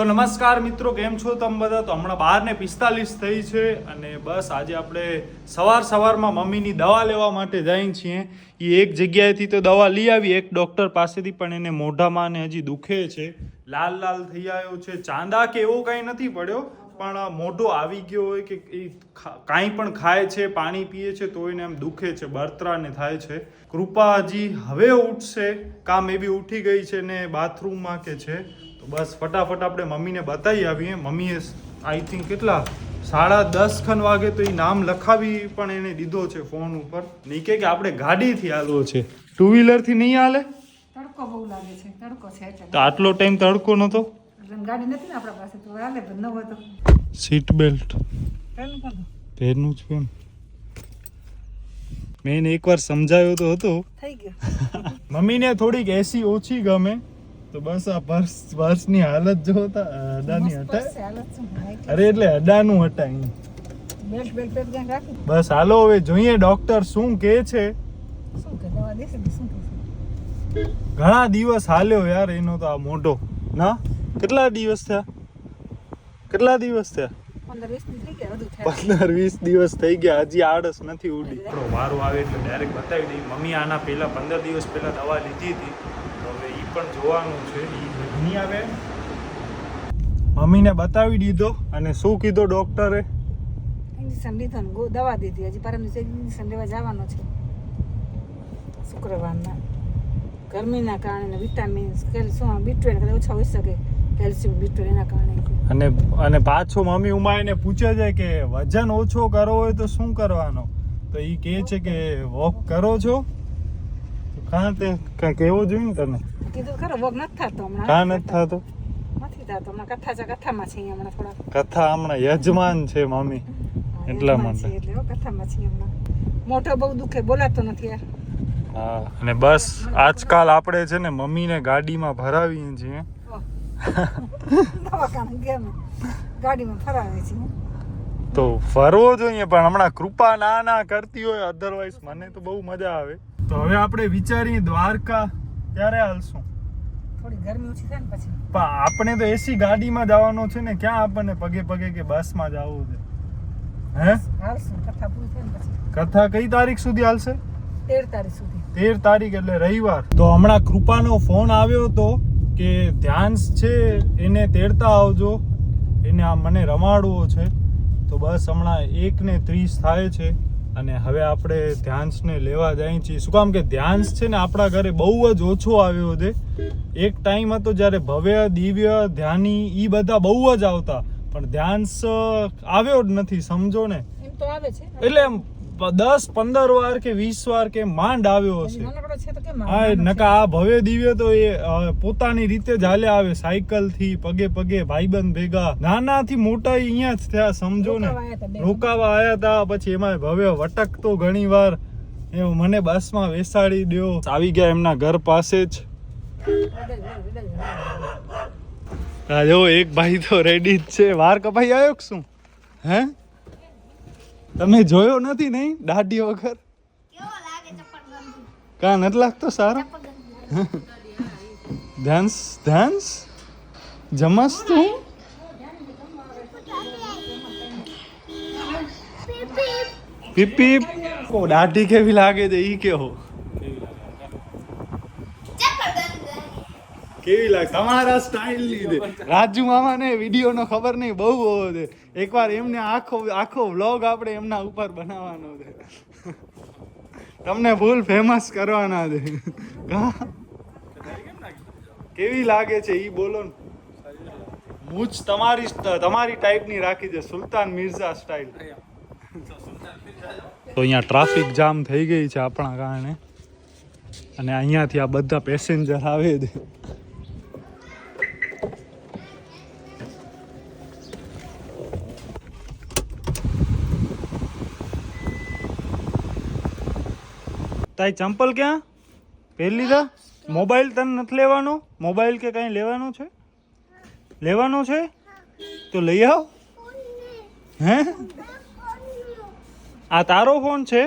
નમસ્કાર મિત્રો, કેમ છો તમે બધા? તો હમણાં 12:45 થઈ છે અને બસ આજે આપણે સવારમાં મમ્મીની દવા લેવા માટે જઈએ છીએ. એ એક જગ્યાએથી તો દવા લઈ આવી, એક ડૉક્ટર પાસેથી, પણ એને મોઢામાં ને હજી દુખે છે, લાલ થઈ આવ્યો છે. ચાંદા કે એવો કંઈ નથી પડ્યો, પણ મોઢો આવી ગયો હોય કે એ કાંઈ પણ ખાય છે, પાણી પીએ છે તો એને એમ દુખે છે, બળતરાને થાય છે. કૃપા હજી હવે ઉઠશે, કાં મે બી ઉઠી ગઈ છે ને બાથરૂમમાં કે છે. તો બસ ફટાફટ આપણે મમ્મીને બતાવી આવીએ. મમ્મીએ આઈ થિંક કેટલા 10:30 વાગે તો એ નામ લખાવી પણ એને દીધો છે ફોન ઉપર. નહીં કે આપણે ગાડીથી હાલવો છે, 2 વ્હીલરથી નહીં હાલે. તડકો બહુ લાગે છે, તડકો છે એટલે. તો આટલો ટાઈમ તડકો નતો, ગાડી નથી ને આપણા પાસે, તો હાલે પણ ન હોય તો સીટ બેલ્ટ પહેરનું જ કેમ. મેં એકવાર સમજાવ્યો તો હતો. થઈ ગયો. મમ્મીને થોડીક એસી ઓછી ગમે, તો બસ આ પર્સની હાલત જોતા અડાની હટાય. અરે એટલે અડાનું હટાય. બેલ્ટ ધ્યાન રાખી. બસ હાલો હવે જોઈએ ડોક્ટર શું કહે છે. શું કે દવા દેશે કે શું કહેશે? ઘણા દિવસ હાલ્યો યાર એનો તો આ મોઢો. ના કેટલા દિવસ થયા? 15-20 થઈ ગયા, વધુ થયા. 15-20 દિવસ થઈ ગયા, હજી આળસ નથી ઉડી. વારો આવે એટલે ડાયરેક્ટ બતાવી દઈ. મમ્મી આના પહેલા 15 દિવસ પહેલા દવા લીધી હતી, તો હવે એ પણ જોવાનું છે. એ નહીં આવે. મમ્મીને બતાવી દીધો અને શું કીધો ડોક્ટરે? ઇન્જેક્શન લીધો ને દવા દીધી. હજી પરમ દિવસે ઇન્જેક્શન લેવા જવાનો છે શુક્રવારના. ગરમીના કારણે વિટામિન્સ કેલ્શિયમ B12 કદાચ ઓછા હોઈ શકે, કેલ્શિયમ B12 એના કારણે. અને પાછો મમ્મી ઉમાઈને પૂછે છે કે વજન ઓછો કરવો હોય તો શું કરવાનો? તો એ કહે છે કે વોક કરો છો. કાં તે કાં કેવું જોઈએ ને તને? કીધું ખરો વોક નથી થતો હમણાં. કાં નથી થતો? નથી થતો હમણાં. કથામાં છે હમણાં થોડા. કથા હમણાં યજમાન છે મમ્મી, એટલા માટે. એટલે કથામાં છે હમણાં. મોઢો બહુ દુખે, બોલાતો નથી યાર. હા, અને બસ આજકાલ આપણે છે ને મમ્મીને ગાડીમાં ભરાવીએ છીએ. દવાખાને ગયા ગાડીમાં ફરાવે છે તો ફરવો જોઈએ, પણ હમણાં કૃપા ના કરતી હોય, અધરવાઇઝ મને તો બહુ મજા આવે. તો હવે આપણે વિચારીએ દ્વારકા ક્યારે હાલશું. થોડી ગરમી ઓછી થાય ને પછી. પણ આપણે તો એસી ગાડીમાં જવાનો છે ને, ક્યાં આપણને પગે કે બસમાં જવું છે? હે હાલશું, કથા પૂરી થાય ને પછી. કથા કઈ તારીખ સુધી હાલશે? 13 તારીખ સુધી. 13 તારીખ એટલે રવિવાર. તો હમણાં કૃપાનો ફોન આવ્યો હતો કે ધ્યાન છે એને તેડતા આવજો, એને આ મને રમાડવો છે. તો બસ હમણાં 1:30 થાય છે અને હવે આપણે ધ્યાન્સને લેવા જઈએ છીએ. શું કામ કે ધ્યાન્સ છે ને આપણા ઘરે બહુ જ ઓછો આવ્યો છે. એક ટાઈમ હતો જ્યારે ભવ્ય, દિવ્ય, ધ્યાની એ બધા બહુ જ આવતા, પણ ધ્યાન્સ આવ્યો જ નથી, સમજો ને. એમ તો આવે છે એટલે એમ 10-15 વાર કે 20 વાર કે માંડ આવ્યો હશે. હા, નકા આ ભવ્ય દિવ્ય તો એ પોતાની રીતે જ હાલે આવે, સાયકલ થી, પગે ભાઈબંધ ભેગા, નાનાથી મોટા અહીંયા જ થયા, સમજો ને. રોકાવા આયા હતા, પછી એમાં ભવ્ય વટકતો ઘણી વાર, એવું મને બસમાં બેસાડી દો. આવી ગયા એમના ઘર પાસે જ. જો એક ભાઈ તો રેડી જ છે. વાર કપાઈ આવ્યો કે શું? હે, તમે જોયો નથી નહીં દાઢી વગર? કાં નથી લાગતો સારો? ધ્યાન્સ જમસ તું. પીપ દાઢી કેવી લાગે છે ઈ કેવો? કેવી લાગે તમારા સ્ટાઇલ ની? રાજુ મામા ને વિડીયો નો ખબર નહીં, બહુ હોવો છે. એકવાર એમને આખો વ્લોગ આપણે એમના ઉપર બનાવવાનો છે. તમને ફૂલ ફેમસ કરવાના છે. કેવી લાગે છે ઈ બોલો ને. મૂછ તમારી ટાઈપની રાખી છે, સુલતાન મિર્ઝા સ્ટાઇલ. તો અહીંયા ટ્રાફિક જામ થઈ ગઈ છે આપણા કારણે, અને અહીંયાથી આ બધા પેસેન્જર આવે છે. તાઈ ચંપલ ક્યાં પહેરી લીધા? મોબાઈલ તને નથી લેવાનો? મોબાઈલ કે કઈ લેવાનો છે? લેવાનો છે તો લઈ આવ. હે, આ તારો ફોન છે?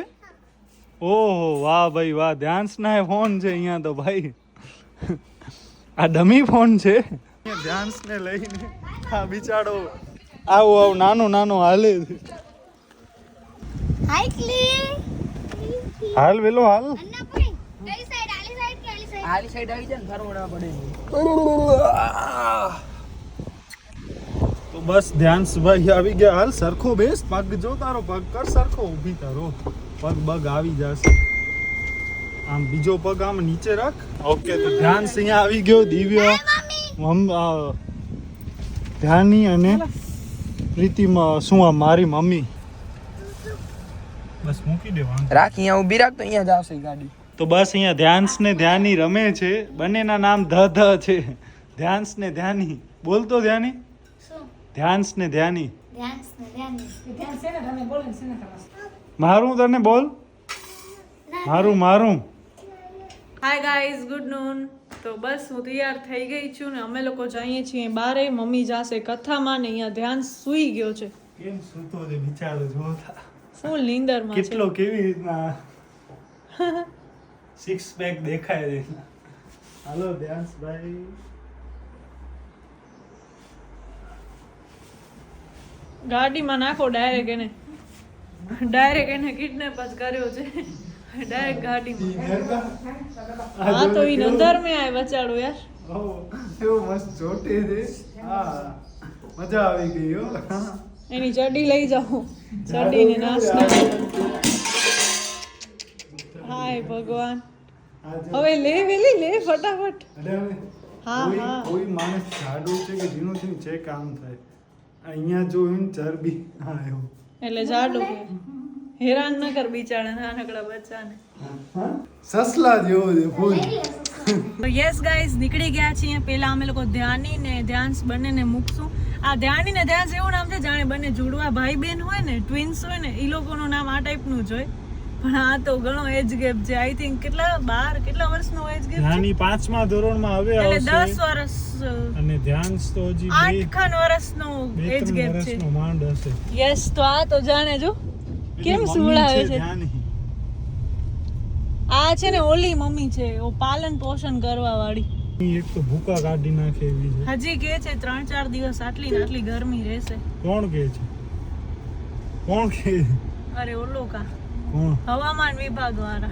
ઓહો વાહ ભાઈ વાહ, ધ્યાન્સ ના ફોન છે અહીંયા તો ભાઈ. આ ડમી ફોન છે. ધ્યાન્સ ને લઈને આ બિચારો આવું નાનો હાલે છે. હાલ વેલો હાલ. તો બસ ધ્યાન્સભાઈ આવી ગયા. હાલ સરખો બેસ, પગ જો તારો પગ કર સરખો, ઊભી તારો પગ બગ આવી જશે. આમ બીજો પગ આમ નીચે રાખ. ઓકે, તો ધ્યાન્સ અહીંયા આવી ગયો. દિવ્ય ધ્યાની અને પ્રીતિમાં શું આ મારી મમ્મી. બસ મૂકી દે વાંધો. રાખ અહીંયા ઊભી રાખ તો અહીંયા જ આવશે ગાડી. તો બસ અહીંયા ધ્યાન્સ ને ધ્યાની રમે છે. બંનેના નામ ધ છે. ધ્યાન્સ ને ધ્યાની. બોલતો ધ્યાની. ધ્યાન્સ ને ધ્યાની. મારું તને બોલ. મારું. Hi guys, good noon. તો બસ હું તૈયાર થઈ ગઈ છું ને અમે લોકો જઈએ છીએ બારે. મમ્મી જાશે કથામાં ને અહીંયા ધ્યાન સૂઈ ગયો છે. કેમ સૂતો છે બિચારો, જોતા ફૂલ નીંદરમાં છે. કેટલો કેવી રીતના સિક્સ પેક દેખાય છે. હાલો ધ્યાન્સભાઈ. ગાડીમાં નાખો ડાયરેક્ટ એને કિડનેપ જ કર્યો છે. ડાયરેક્ટ ગાડીમાં. હા તો ઈ અંદર મેં આય બચાડો યાર. એવો મસ્ત ચોટે છે. હા, મજા આવી ગઈ હો. એની ચડ્ડી લઈ જાઓ, ચડ્ડીને નાસ્તો. હાય ભગવાન, હવે લે વેલી લે ફટાફટ. હા કોઈ માણસ જાડો છે કે જેનું થી ચેક આમ થાય. અહીંયા જોઈને ચરબી આવ્યો એટલે જાડો કે હેરાન ન કર બિચારા નાનકડા બચ્ચાને. સસલા જેવો છે ફૂલ. તો યસ ગાઈઝ, નીકળી ગયા છીએ. પહેલા અમે લોકો ધ્યાની ને ધ્યાન્સ બંનેને મૂકશું. આ ધ્યાની ને ધ્યાન્સ એવું નામ છે જાણે બંને જોડવા ભાઈ બહેન હોય ને, ટ્વિન્સ હોય ને, એ લોકોનું નામ આ ટાઈપનું જ હોય. પણ આ તો ઘણો એજ ગેપ છે. આઈ થિંક કેટલા વર્ષનો એજ ગેપ છે? ધ્યાની 5મા ધોરણમાં હવે એટલે આવશે 10 વર્ષ અને ધ્યાન્સ તો હજી 8 વર્ષનો એજ ગેપ છે. વર્ષનો માંડ હશે. યસ, તો આ તો જાણે જો કેમ સુવડાવે છે. આ છે ને ઓલી મમ્મી છે, ઓ પાલન પોષણ કરવા વાળી. એક તો ભૂકા કાઢી નાખે એવી છે. હજી કે છે 3-4 દિવસ આટલી ને આટલી ગરમી રહેશે. કોણ કે છે? અરે ઓલો કા કોણ? હવામાન વિભાગ વાળા.